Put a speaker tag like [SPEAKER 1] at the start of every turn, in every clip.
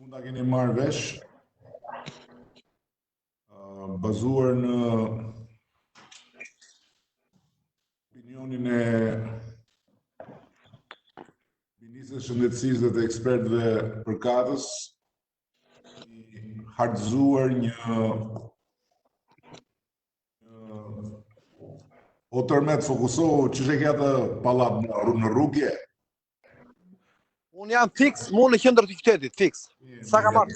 [SPEAKER 1] mund ta keni marrë vesh, bazuar në opinionin e Ministrisë së Shëndetësisë dhe të ekspertëve përkatës, hartëzuar një o tërmet fokusohu që që ke atë pallat në rrugje?
[SPEAKER 2] Unë jam fix, mu në qendër të qytetit, fix. Sa ka marrë?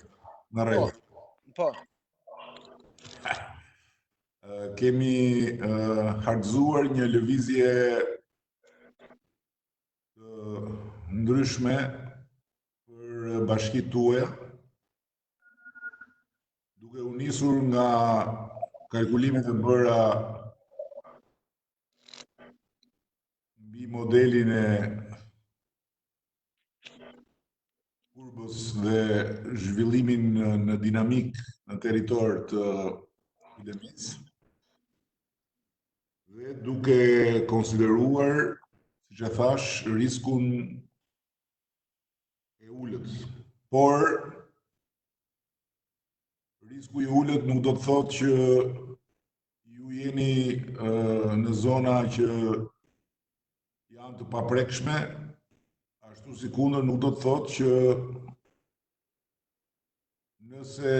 [SPEAKER 1] Në rregull.
[SPEAKER 2] Po.
[SPEAKER 1] Kemi hartëzuar një lëvizje të ndryshme për bashkitë tuaja, duke u nisur nga kalkulimet e bëra mbi modelin e kurbës dhe zhvillimin në dinamik në territor të epidemisë, dhe duke konsideruar, siç e thash, riskun e ulët. Por risku i ulët nuk do të thotë që ju jeni në zona që janë të paprekshme, ashtu si kundër nuk do të thotë që nëse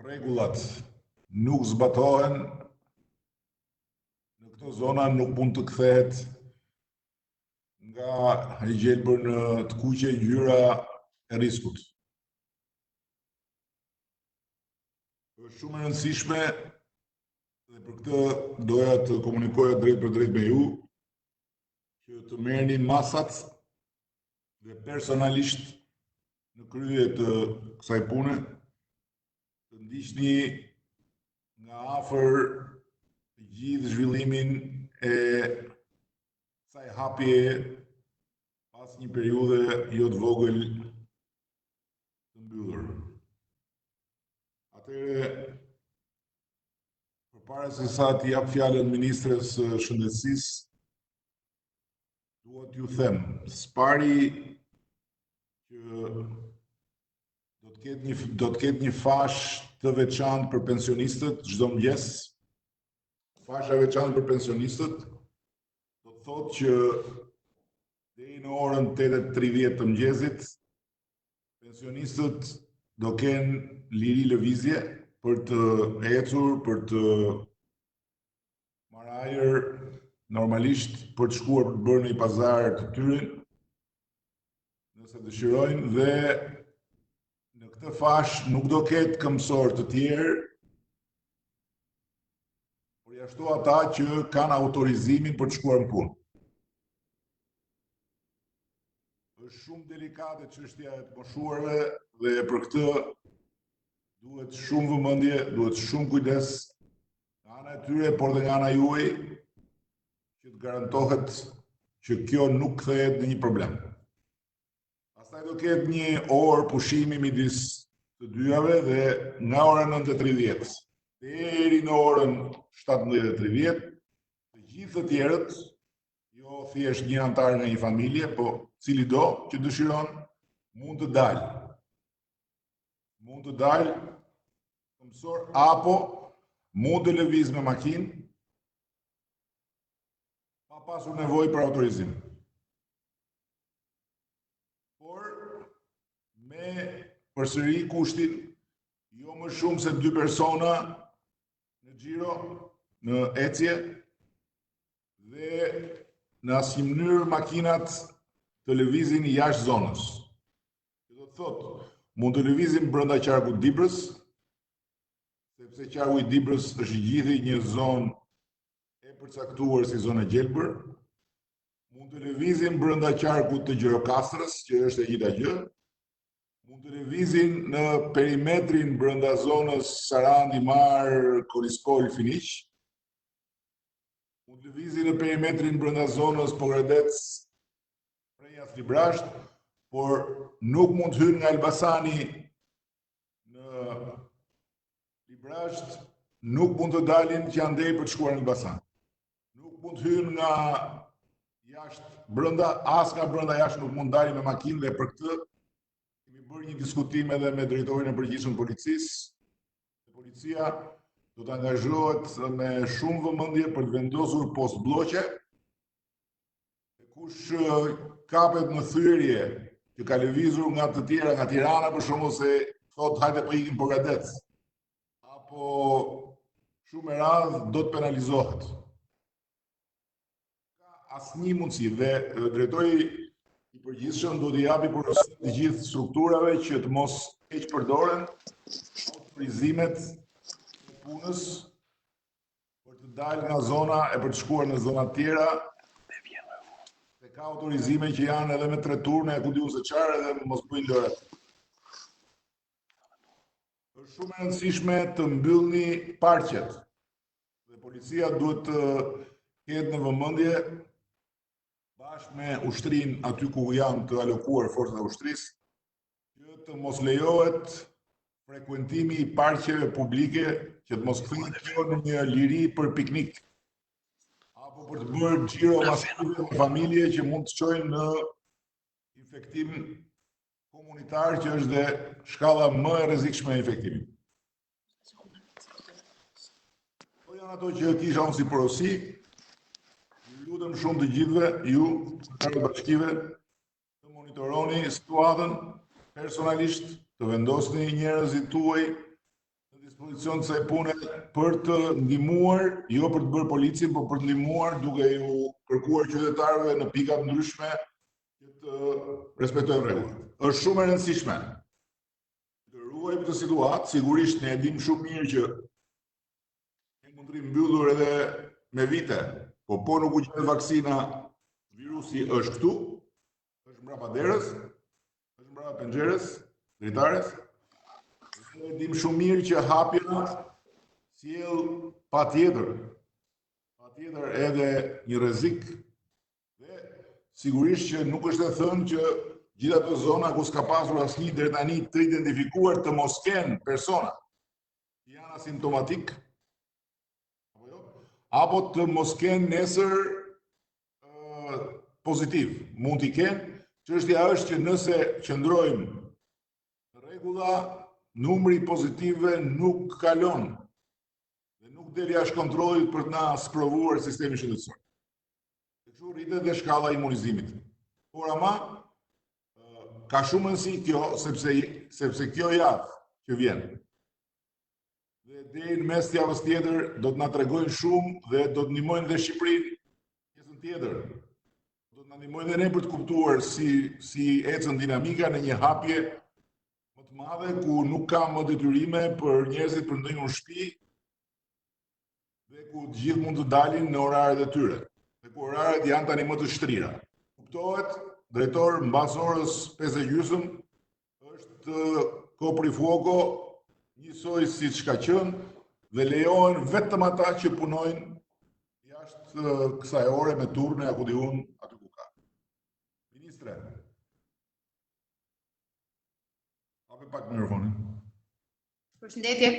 [SPEAKER 1] rregullat nuk zbatohen, në këto zona nuk mund të kthehet nga e gjelbër në të kuqe ngjyra e riskut. Është shumë e rëndësishme dhe për këtë doja të komunikoja drejt për drejt me ju, që të merrni masat dhe personalisht në krye të kësaj pune, të ndiqni nga afër të gjithë zhvillimin e kësaj hapje pas një periudhe jo të vogël të mbyllur. Atëherë, përpara se sa të jap fjalën ministres së Shëndetësisë, dua t'ju them, spari që do të ketë një fash të veçantë për pensionistët çdo mëngjes. Fasha e veçantë për pensionistët do të thotë që deri në orën 8:30 të mëngjesit pensionistët do kenë liri lëvizje për të ecur, për të marrë ajër, normalisht për të shkuar për të bërë një pazar të tyre, nëse dëshirojnë, dhe në këtë fash nuk do ketë këmbësor të tjerë, përjashtu ata që kanë autorizimin për të shkuar në punë. Është shumë delikate çështja e të moshuarve dhe për këtë duhet shumë vëmendje, duhet shumë kujdes nga ana e tyre, por dhe nga ana juaj, që të garantohet që kjo nuk kthehet në një problem. Pastaj do ketë një orë pushimi midis të dyjave dhe nga ora 9:30 deri në orën 17:30, të gjithë të tjerët, jo thjesht një antar nga një familje, po cili do që dëshiron, mund të dalë. Mund të dalë këmbësor apo mund të lëviz me makinë pa pasur nevojë për autorizim. Por me përsëri kushtin jo më shumë se 2 persona në xhiro, në ecje, dhe në asnjë mënyrë makinat të lëvizin jashtë zonës. Do të thotë, mund të lëvizin brenda qarkut Dibrës, sepse qarku i Dibrës është gjithë një zonë e përcaktuar si zonë e gjelbër. Mund të lëvizin brenda qarkut të Gjirokastrës, që është e njëjta gjë. Mund të lëvizin në perimetrin brenda zonës Sarandi, Mar, Koliskol, Finiq. Mund të lëvizin në perimetrin brenda zonës Pogradec, Prejas, Librazh, por nuk mund të hynë nga Elbasani në Librazh, nuk mund të dalin që janë deri për të shkuar në Elbasan. Nuk mund të hynë nga jashtë brenda, as nga brenda jashtë nuk mund dalin me makinë, dhe për këtë bërë një diskutim edhe me drejtorin e përgjithshëm të policisë. Policia do të angazhohet me shumë vëmendje për të vendosur post bloqe. Kush kapet në thyrje që ka lëvizur nga të tjera, nga Tirana për shembull, se thot hajde po ikim Pogadec, apo shumë e radhë do të penalizohet. Ka asnjë mundësi dhe drejtori i përgjithshëm do t'i japi porositë të gjithë strukturave që të mos keq përdoren autorizimet e punës për të dalë nga zona e për të shkuar në zona të tjera. Ka autorizime që janë edhe me 3 turne, ku diun se çfarë, edhe mos bëjnë lëret. Është shumë e rëndësishme të mbyllni parqet. Dhe policia duhet të ketë në vëmendje bashkë me ushtrinë aty ku janë të alokuar forcat e ushtrisë, që të mos lejohet frekuentimi i parqeve publike, që të mos kthehet kjo në një liri për piknik, apo për të bërë xhiro masive me familje që mund të çojnë në infektim komunitar, që është dhe shkalla më e rrezikshme e infektimit. Këto janë ato që kisha unë si porosi. Lutem shumë të gjithëve, ju, kryetarët bashkive, të monitoroni situatën personalisht, të vendosni njerëzit tuaj në dispozicion të kësaj pune për të ndihmuar, jo për të bërë policin, por për të ndihmuar duke ju kërkuar qytetarëve në pika të ndryshme që të respektojnë rregullat. Është shumë e rëndësishme të ruajmë këtë situatë. Sigurisht ne e dimë shumë mirë që ne mund të mbyllur edhe me vite, po nuk u gjet vaksina, virusi është këtu, është mbrapa derës, është mbrapa penxherës, dritares. Ne dim shumë mirë që hapja sjell patjetër edhe një rrezik, dhe sigurisht që nuk është e thënë që gjithë ato zona ku s'ka pasur asnjë deri tani të identifikuar të mos kenë persona që janë asimptomatik, apo të mos kenë nesër pozitiv. Mund t'i kenë. Çështja është që nëse qëndrojmë në rregulla, numri pozitive nuk kalon dhe nuk del jashtë kontrollit për të na sprovuar sistemin shëndetësor. Kështu rritet dhe shkalla e imunizimit. Por ama ka shumë rëndësi kjo, sepse kjo javë që vjen dhe deri në mes të javës tjetër do të na tregojnë shumë dhe do të ndihmojnë dhe Shqipërinë pjesën tjetër. Do të na ndihmojnë dhe ne për të kuptuar si ecën dinamika në një hapje më të madhe ku nuk ka më detyrime për njerëzit për ndonjë shtëpi dhe ku të gjithë mund të dalin në oraret e tyre. Dhe ku oraret janë tani më të shtrira. Kuptohet, drejtor, mbas orës 5:30 është koprifuoco njësoj siç ka qenë dhe lejohen vetëm ata që punojnë jashtë kësaj ore me turne apo di unë aty ku ka. Ministre, hape pak mikrofonin.
[SPEAKER 3] Përshëndetje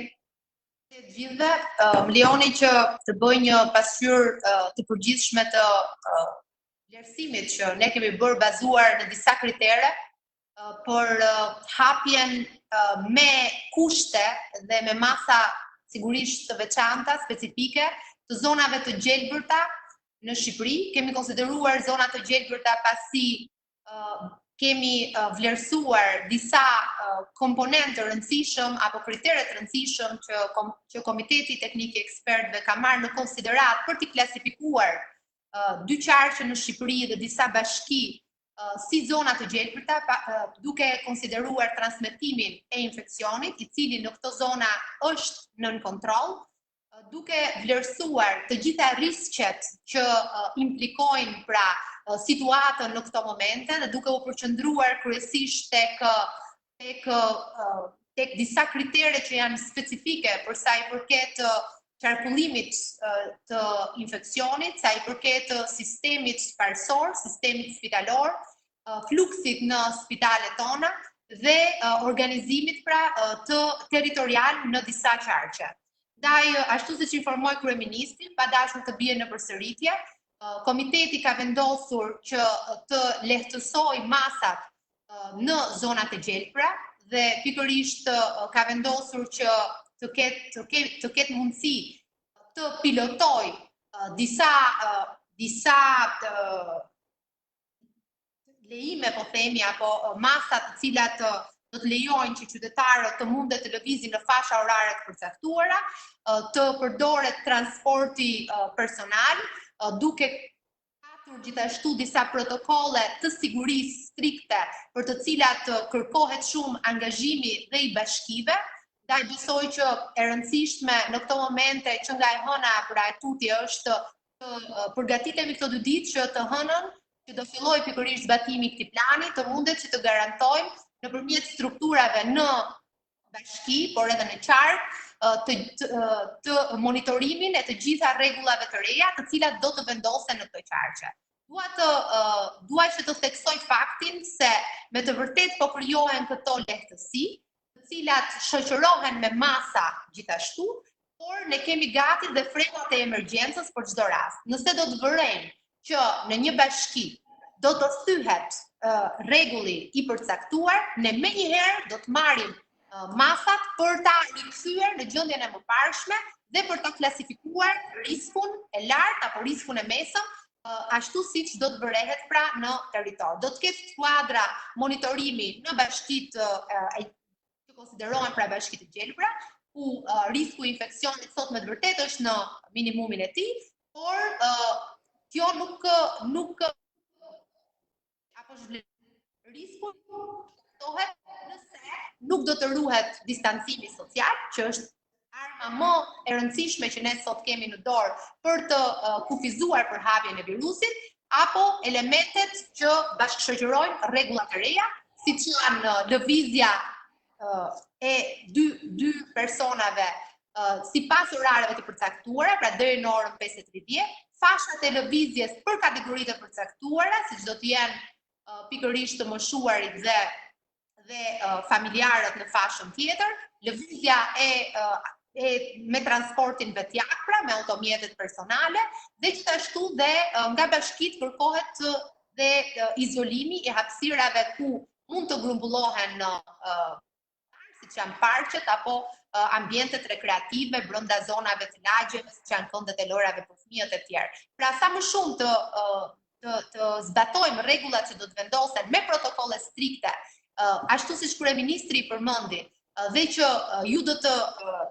[SPEAKER 3] të gjithëve. Më lejoni që të bëj një pasqyrë të përgjithshme të vlerësimit që ne kemi bërë bazuar në disa kritere për hapjen me kushte dhe me masa sigurisht të veçanta, specifike, të zonave të gjelbërta në Shqipëri. Kemi konsideruar zonat të gjelbërta pasi kemi vlerësuar disa komponentë të rëndësishëm apo kritere të rëndësishëm që Komiteti Teknik i Ekspertëve ka marrë në konsiderat për t'i klasifikuar dy qarqe në Shqipëri dhe disa bashki si zona të gjelbërta, duke konsideruar transmetimin e infeksionit, i cili në këto zona është nën kontroll, duke vlerësuar të gjitha risqet që implikojnë pra situatën në këto momente dhe duke u përqendruar kryesisht tek disa kritere që janë specifike për sa i përket qarkullimit të infeksionit, sa i përket sistemit parësor, sistemit spitalor, fluksit në spitalet tona dhe organizimit pra të territorial në disa qarqe. Ndaj, ashtu siç informoi kryeministri, pa dashur të bie në përsëritje, komiteti ka vendosur që të lehtësoj masat në zonat e gjelbra dhe pikërisht ka vendosur që të ketë mundësi të pilotoj disa lejime, po themi, apo masa të cilat do të lejojnë që qytetarët të mundet të lëvizin në fasha orare të përcaktuara, të përdoret transporti personal, duke patur gjithashtu disa protokolle të sigurisë strikte për të cilat kërkohet shumë angazhimi dhe i bashkive. Ndaj besoj që e rëndësishme në këto momente që nga e hëna pra e tutje është të përgatitemi këto 2 ditë që të hënën që do filloj pikërisht zbatimi i këtij plani, të mundet që të garantojmë nëpërmjet strukturave në bashki, por edhe në qark, të monitorimin e të gjitha rregullave të reja, të cilat do të vendosen në këto qarqe. Dua që të theksoj faktin se me të vërtet po krijohen këto lehtësi, të cilat shoqërohen me masa gjithashtu, por ne kemi gati dhe frenat e emergjencës për çdo rast. Nëse do të vërejmë që në një bashki do të thyhet rregulli i përcaktuar, ne menjëherë do të marrim masat për ta rikthyer në gjendjen e mëparshme dhe për ta klasifikuar riskun e lartë apo riskun e mesëm, ashtu siç do të bërehet pra në territor. Do të ketë skuadra monitorimi në bashkitë që konsiderohen pra bashkitë të gjelbra, ku risku i infeksionit sot me të vërtetë është në minimumin e tij, por kjo nuk apo risku tohet nëse nuk do të ruhet distancimi social, që është arma më e rëndësishme që ne sot kemi në dorë për të kufizuar përhapjen e virusit, apo elementet që bashkëshoqërojnë rregullat e reja, siç janë lëvizja e dy personave sipas orareve të përcaktuara, pra deri në orën 5:30, fashat e lëvizjes për kategoritë të përcaktuara, siç do të jenë pikërisht të moshuarit dhe familjarët në fashën tjetër, lëvizja me transportin vetjak, pra me automjetet personale, dhe gjithashtu dhe nga bashkitë kërkohet dhe izolimi i hapësirave ku mund të grumbullohen siç janë parqet apo ambientet rekreative brenda zonave të lagjeve, siç janë këndet e lorave për fëmijët e tjerë. Pra sa më shumë të zbatojmë rregullat që do të vendosen me protokolle strikte, ashtu siç kryeministri përmendi, dhe që ju do të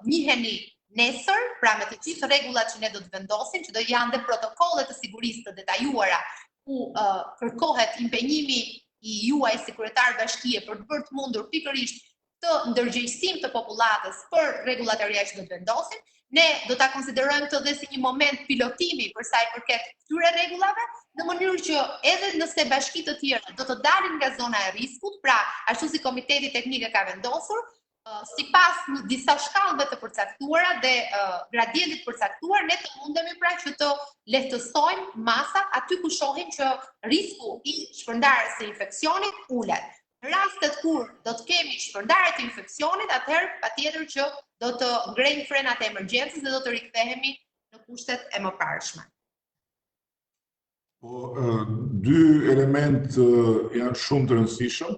[SPEAKER 3] njiheni nesër, pra me të gjithë rregullat që ne do të vendosim, që do janë dhe protokolle të sigurisë të detajuara, ku kërkohet impenjimi i juaj si kryetar bashkie për të bërë të mundur pikërisht të ndërgjegjësim të popullatës për rregullat e reja që do të vendosim. Ne do ta konsiderojmë këtë dhe si një moment pilotimi për sa i përket këtyre rregullave, në mënyrë që edhe nëse bashkitë të tjera do të dalin nga zona e riskut, pra ashtu si Komiteti Teknik e ka vendosur, sipas disa shkallëve të përcaktuara dhe gradientit përcaktuar, ne të mundemi pra që të lehtësojmë masat aty ku shohim që risku i shpërndarjes së infeksionit ulet. Në rastet kur do të kemi shpërndarje të infeksionit, atëherë patjetër që do të ngrejmë frenat e emergjencës dhe do të rikthehemi në kushtet e mëparshme.
[SPEAKER 1] Po, 2 element janë shumë të rëndësishëm.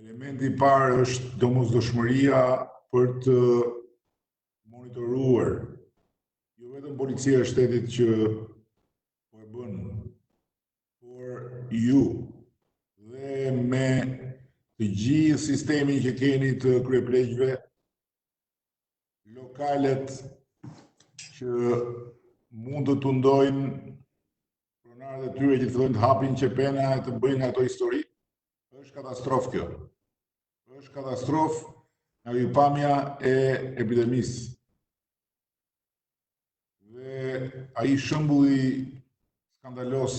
[SPEAKER 1] Elementi i parë është domosdoshmëria për të monitoruar jo vetëm policia e shtetit që po e bën, por ju dhe me të gjithë sistemin që keni të kryepleqjve, lokalet që mund të tundojnë pronarët e tyre që të fillojnë të hapin qepena e të bëjnë ato histori, është katastrofë kjo. Është katastrofë nga hyrpamja e epidemisë. Dhe ai shembulli skandalos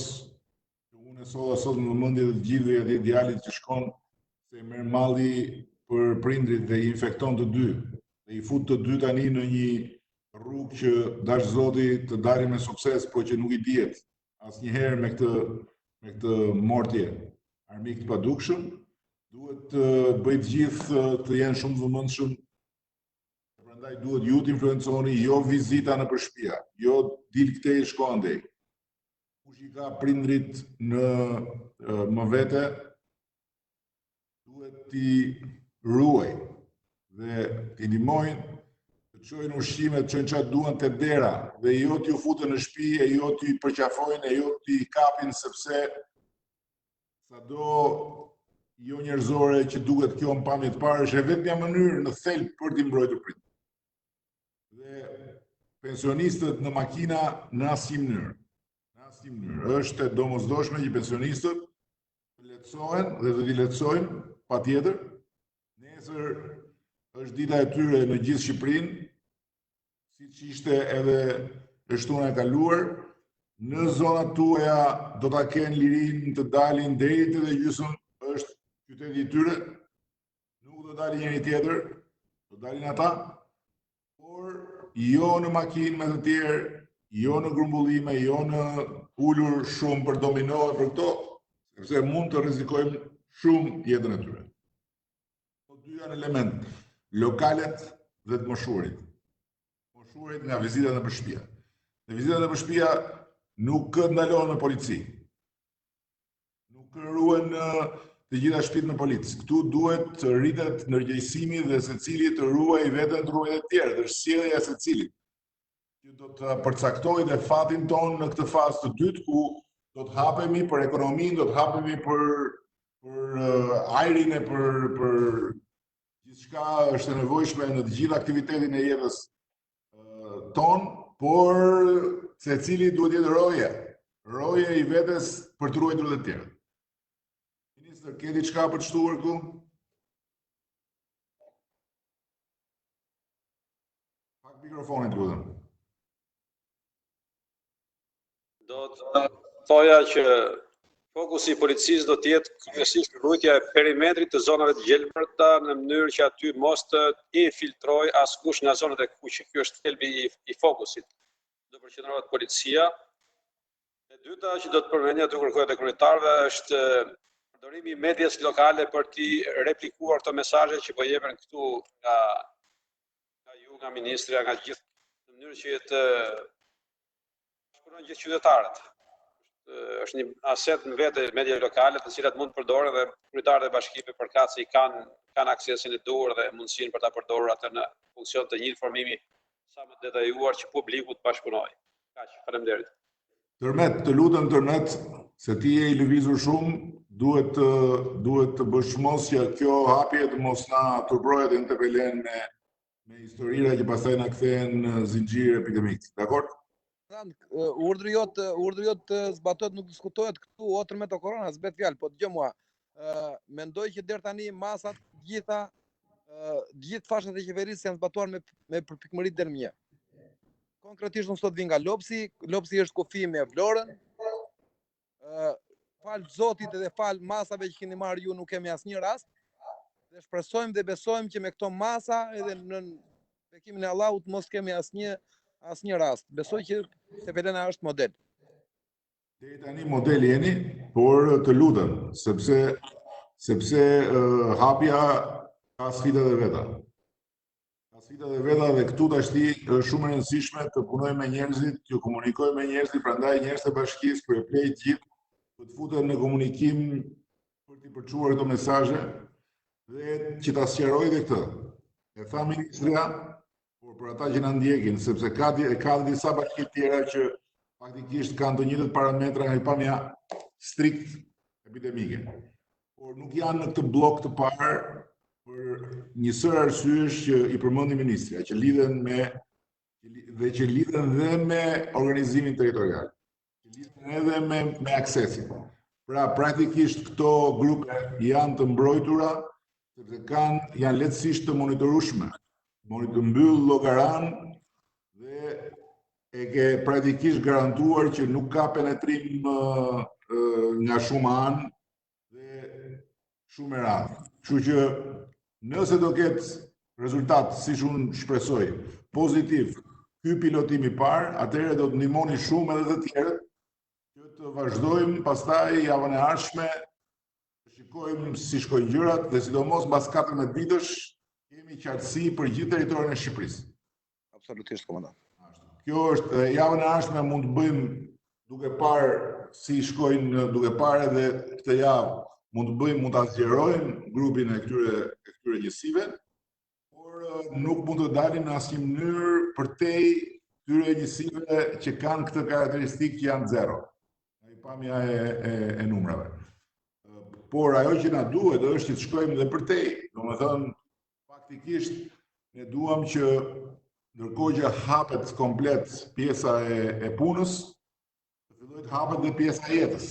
[SPEAKER 1] që unë e solla sot në mendje të gjithëve atë djalit që shkon se merr malli për prindrit dhe i infekton të dy. Dhe i fut të dy tani në një rrugë që dash Zoti të dalin me sukses, po që nuk i dihet asnjëherë me këtë mortje. Armik të padukshëm, duhet të bëj të gjithë të jenë shumë të vëmendshëm. Prandaj duhet ju të influenconi, jo vizita në shtëpi, jo dil këtej shko andej. Kush i ka prindrit në më vete, t'i ruaj dhe t'i ndihmojnë të çojnë ushqime, të çojnë çfarë duan te dera dhe jo t'ju futen në shtëpi e jo t'i përqafojnë e jo t'i kapin sepse sado jo njerëzore që duket kjo në pamje të parë është e vetmja mënyrë në thelb për t'i mbrojtur prit. Dhe pensionistët në makina në asnjë mënyrë. Në asnjë mënyrë. Është e domosdoshme që pensionistët të lehtësohen dhe të t'i lehtësojnë patjetër. Nesër është dita e tyre në gjithë Shqipërinë, siç ishte edhe e shtuna e kaluar. Në zonat tuaja do ta kenë lirinë të dalin deri te 8:30, është qyteti i tyre. Nuk do dalin njëri tjetër, do dalin ata, por jo në makinë me të tjerë, jo në grumbullime, jo në ulur shumë për domino e për këto, sepse mund të rrezikojmë shumë jetën e tyre. Këto dy janë element, lokalet dhe të moshurit. Moshurit nga vizitat në shtëpi. Në vizitat në shtëpi nuk ndalohen me polici. Nuk ruhen të gjitha shtëpitë me policë. Këtu duhet të rritet ndërgjegjësimi dhe secili të ruajë veten, të ruajë të tjerë, dhe sjellja e secilit. Që do të përcaktojë dhe fatin ton në këtë fazë të dytë ku do të hapemi për ekonominë, do të hapemi për ajrin e për gjithçka është e nevojshme në të gjithë aktivitetin e jetës ton, por secili duhet jetë roje i vetes për të ruajtur të tjerët. Ministër, ke diçka për të shtuar këtu? Pak mikrofonit, lutem.
[SPEAKER 4] Do të thoja që fokusi i policisë do të jetë kryesisht rrugja e perimetrit të zonave të gjelbërta në mënyrë që aty mos të infiltrojë askush nga zonat e kuqe. Ky është thelbi i fokusit. Do përqendrohet policia. E dyta që do të përmendja të kërkohet e kryetarëve është përdorimi i medias lokale për t'i replikuar këto mesazhe që po jepen këtu nga ju, nga ministria, nga gjithë, në mënyrë që të shpërndajnë gjithë qytetarët. Është një aset në vete media lokale të cilat mund të përdoren dhe kryetarët e bashkimeve përkatëse i kanë aksesin e duhur dhe mundësinë për ta përdorur atë në funksion të një informimi sa më detajuar që publiku të bashkëpunojë. Kaq, faleminderit.
[SPEAKER 1] Tërmet, të lutem Tërmet, se ti je i lëvizur shumë, duhet të bësh mos që kjo hapje të mos na turprohet dhe interpelen me historira që pastaj na kthehen në zinxhir epidemik. Dakor?
[SPEAKER 2] Urdhri jot zbatohet, nuk diskutohet këtu otër me të korona, s'bet fjalë, po dëgjoj mua. Mendoj që deri tani masat gjithë fashat e qeverisë janë zbatuar me përpikmëri deri më. Konkretisht unë sot vi nga Lopsi është kufi me Vlorën. Fal Zotit dhe fal masave që keni marrë ju, nuk kemi asnjë rast. Dhe shpresojmë dhe besojmë që me këto masa edhe në bekimin e Allahut mos kemi asnjë rast. Besoj që Sepelena është model.
[SPEAKER 1] Deri tani model jeni, por të lutem, sepse hapja ka sfidat e veta. Ka sfidat e veta dhe këtu tashti është shumë e rëndësishme të punojmë me njerëzit, të komunikojmë me njerëzit, prandaj njerëzit e bashkisë, kryeplej gjithë, të futen në komunikim për t'i përçuar këto mesazhe dhe që ta sqarojë dhe këtë. E tha ministria, por për ata që na ndjekin, sepse ka disa bashki tjera që faktikisht kanë të njëjtët parametra nga pamja strikt epidemike. Por nuk janë në këtë blok të parë për një sër arsyesh që i përmendi ministria, që lidhen dhe me organizimin territorial, që lidhen edhe me aksesin. Pra praktikisht këto grupe janë të mbrojtura sepse janë lehtësisht të monitorueshme. Të mbyll llogaran dhe e ke praktikisht garantuar që nuk ka penetrim nga shumë anë dhe shumë e radhë. Kështu që nëse do ketë rezultat, siç unë shpresoj, pozitiv ky pilotim i parë, atëherë do të ndihmoni shumë edhe të tjerët që të vazhdojmë pastaj javën e ardhshme, të shikojmë si shkojnë gjërat dhe sidomos mbas 14 ditësh kemi qartësi për gjithë territorin e Shqipërisë.
[SPEAKER 2] Absolutisht, komandant.
[SPEAKER 1] Kjo është javën e ardhshme, mund të bëjmë duke parë si shkojnë, duke parë edhe këtë javë mund të bëjmë, mund ta zgjerojmë grupin e këtyre njësive, por nuk mund të dalin në asnjë mënyrë përtej këtyre njësive që kanë këtë karakteristikë që janë zero. Ai pamja e numrave. Por ajo që na duhet është që të shkojmë dhe përtej. Domethënë, faktikisht ne duam që ndërkohë që hapet komplet pjesa e punës, të fillojë të hapet dhe pjesa e jetës,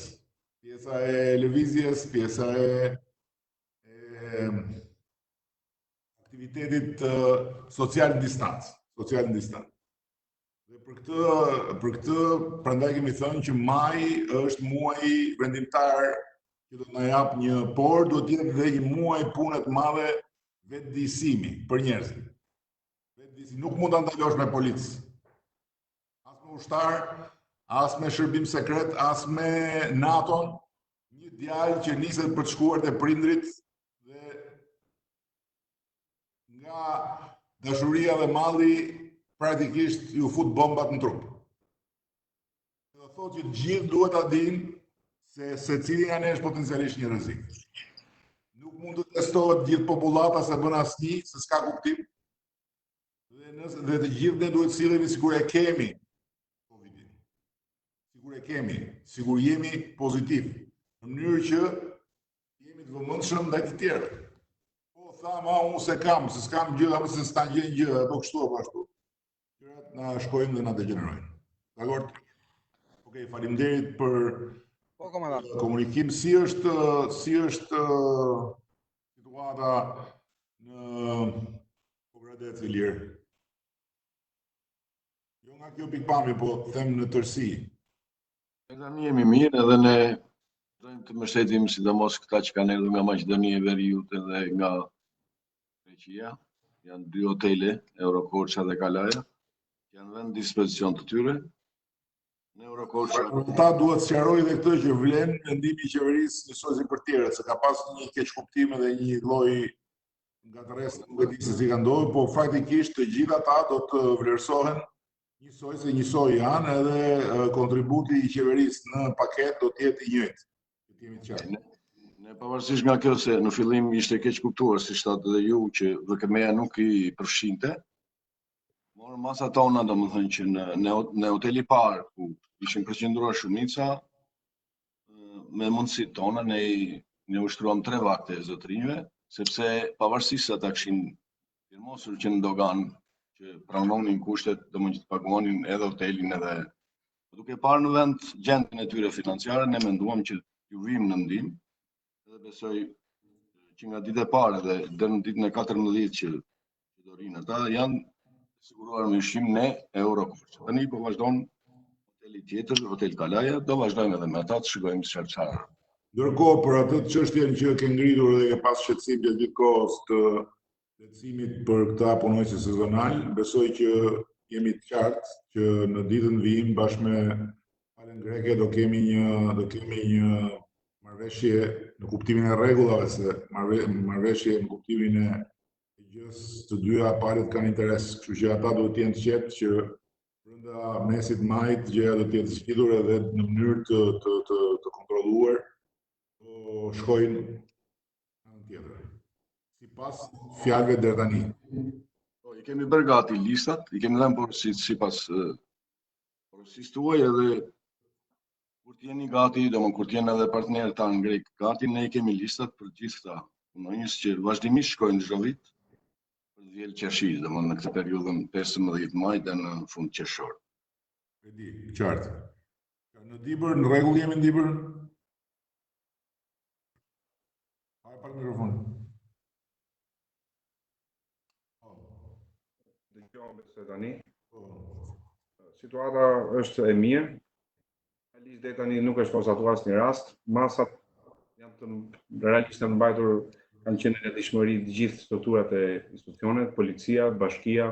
[SPEAKER 1] pjesa e lëvizjes, pjesa e aktivitetit social në distancë. Dhe për këtë prandaj kemi thënë që maj është muaji vendimtar që do të na jap një, por do të jetë dhe një muaj pune të madhe vetëdijësimi për njerëzit. Nuk mund ta ndalosh me policë, as me ushtar, as me shërbim sekret, as me NATO-n. Një djalë që niset për të shkuar te prindrit dhe nga dashuria dhe malli praktikisht ju fut bombat në trup. Do thotë që të gjithë duhet ta dinë se secili nga ne është potencialisht një rrezik. Nuk mund të testohet gjithë popullata se bën asnjë, se s'ka kuptim. Dhe të gjithë ne duhet sillemi sikur e kemi Covidin. Sikur jemi pozitiv, në mënyrë që jemi të vëmendshëm ndaj të tjerëve. Po thamë, unë se kam, se s'kam gjë, apo se s'ka gjë gjë, apo kështu apo ashtu. Gjërat na shkojnë dhe na degenerojnë. Dakor? Okej, faleminderit për komunikim. Si është situata në Pogradec Ilir? Jo nga kjo pikpamje, po them në tërësi.
[SPEAKER 5] Tani jemi mirë edhe ne dojmë të mbështetim sidomos këta që kanë erdhur nga Maqedonia e Veriut dhe nga Greqia. Janë 2 hotele, Eurokorça dhe Kalaja, janë vend dispozicion të tyre. Në Eurokorça
[SPEAKER 1] ta duhet sqaroj edhe këtë që vlen vendimi i qeverisë njësoj si për tjerët, se ka pas një keqkuptim dhe një lloj ngatërresi, nuk e di se si ka ndodhur, po faktikisht të gjitha ata do të vlerësohen njësoj, se njësoj janë, edhe kontributi i qeverisë në paket do të jetë i njëjtë. Të jemi të qartë.
[SPEAKER 5] Ne pavarësisht nga kjo se në fillim ishte keq kuptuar, si shtatë dhe ju, që VKM-ja nuk i përfshinte, por masa tona, domethënë që në hoteli parë ku ishin përqendruar shumica, me mundësitë tona ne ushtruam 3 vakte zotrinjve, sepse pavarësisht se ata kishin firmosur që në dogan që pranonin kushtet, domethënë që të paguonin edhe hotelin edhe duke parë në vend gjendjen e tyre financiare, ne menduam që ju vim në ndihmë, edhe besoj që nga dita e parë dhe deri në ditën e 14 që do rinë ata janë siguruar me ushqim ne Eurokorça. Tani po vazhdon hoteli tjetër, Hotel Kalaja, do vazhdojmë edhe me ata të shikojmë çfarë.
[SPEAKER 1] Ndërkohë për atë çështjen që ke ngritur dhe ke pas shqetësim gjatë gjithë kohës të lehtësimit për këta punonjës sezonal, besoj që jemi të qartë që në ditën vijim bashkë me palën greke do kemi një marrëveshje në kuptimin e rregullave, se marrëveshje në kuptimin e gjës të dyja palët kanë interes, kështu që ata duhet të jenë të qetë që brenda mesit majit gjëja do të jetë zgjidhur edhe në mënyrë të kontrolluar, do shkojnë në tjetër. Sipas fjalëve deri tani.
[SPEAKER 5] I kemi bërë gati listat, i kemi dhënë porositë sipas porosisë tuaj edhe kur të jeni gati, domethënë kur të jenë edhe partnerët tanë grek gati, ne i kemi listat për gjithë këta punonjës që vazhdimisht shkojnë çdo vit për të vjelë qershi, domethënë në këtë periudhën 15 maj dhe në fund qershor.
[SPEAKER 1] E di, qartë. Në Dibër, në rregull jemi në Dibër? Hajde pak mikrofon.
[SPEAKER 6] Tani. Situata është e mirë. Realisht deri tani nuk është konstatuar asnjë rast. Masat realisht janë mbajtur, kanë qenë në dishmëri të gjithë strukturat e institucionet, policia, bashkia.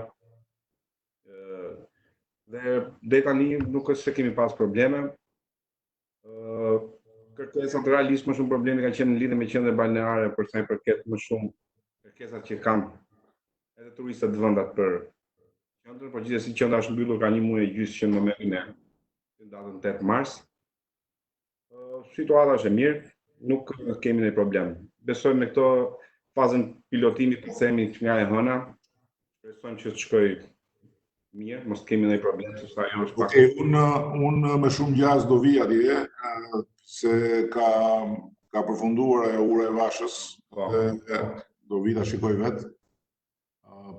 [SPEAKER 6] Dhe deri tani nuk është se kemi pas probleme. Kërkesat realisht më shumë problemi kanë qenë në lidhje me qendrën balneare për sa i përket më shumë kërkesat që kanë edhe turistët të vendat për qendrën, por gjithsesi qendra është mbyllur ka 1 muaj e gjysmë që në momentin e datën 8 mars. Situata është e mirë, nuk kemi ndonjë problem. Besojmë me këto fazën pilotimi të themi nga e hëna, besojmë që të shkoj mirë, mos kemi ndonjë problem, sepse ajo është pak.
[SPEAKER 1] Okej, unë me shumë gjas do vi atje, se ka përfunduar e ura e Vashës, dhe do vi ta shikoj vetë.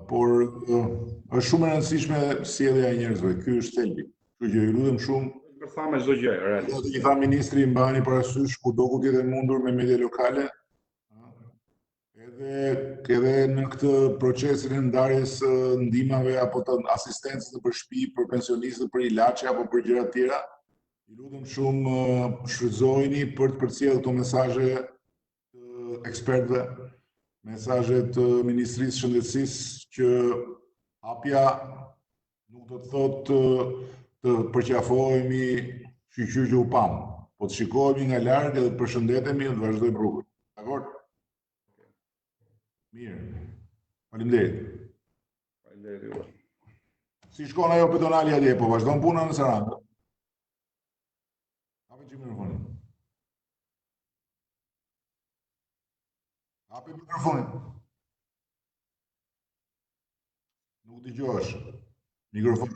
[SPEAKER 1] Por është shumë e rëndësishme sjellja e njerëzve. Ky është thelbi. Kështu që ju lutem shumë.
[SPEAKER 6] Përtha çdo gjë, realisht.
[SPEAKER 1] Do të tha ministri, mbani parasysh kudo ku tjetë mundur me media lokale. Edhe në këtë procesin e ndarjes ndihmave apo të asistencës nëpër shtëpi për pensionistët, për ilaçe apo për gjëra të tjera. Ju lutem shumë shfrytëzojeni për të përcjellë këto mesazhe të ekspertëve, mesazhe të Ministrisë së Shëndetësisë që hapja nuk do të thotë të përqafohemi shqyqyr që u pam, po të shikohemi nga larg edhe të përshëndetemi dhe të vazhdojmë rrugën. Dakor? Mirë. Faleminderit.
[SPEAKER 6] Faleminderit.
[SPEAKER 1] Si shkon ajo pedonali atje, po vazhdon puna në Sarandë? Hapi mikrofonin. Hapi mikrofonin. Nuk dëgjohesh. Mikrofon.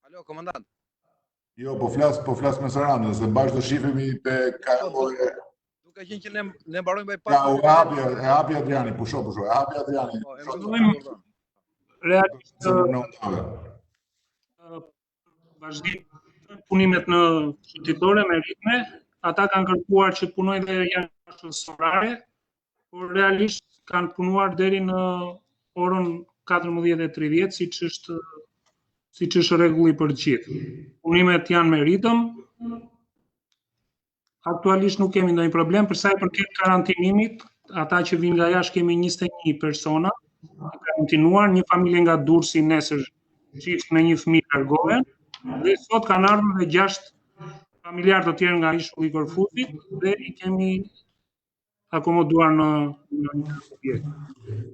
[SPEAKER 2] Alo, komandant.
[SPEAKER 1] Jo, po flas me Sarandën, se bashkë do shifemi te Karolloje.
[SPEAKER 2] Duke qenë që ne mbarojmë bëj
[SPEAKER 1] Ja, e hapi Adriani, pusho, e hapi Adriani.
[SPEAKER 7] Realisht vazhdim punimet në shëtitore me ritme, ata kanë kërkuar që punojnë dhe jashtës orare, por realisht kanë punuar deri në orën 14:30, siç është rregulli për të gjithë. Punimet janë me ritëm. Aktualisht nuk kemi ndonjë problem. Për sa i përket karantinimit, ata që vinë nga jashtë kemi 21 persona të karantinuar, një familje nga Durrësi nesër çift me një fëmijë largohen, dhe sot kanë ardhur dhe 6 familjarë të tjerë nga Ishulli i Korfutit dhe i kemi akomoduar në një objekt.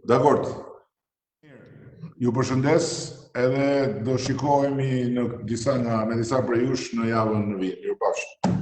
[SPEAKER 1] Dakor. Ju përshëndes, edhe do shikohemi me disa prej jush në javën në vit. Mirupafshim.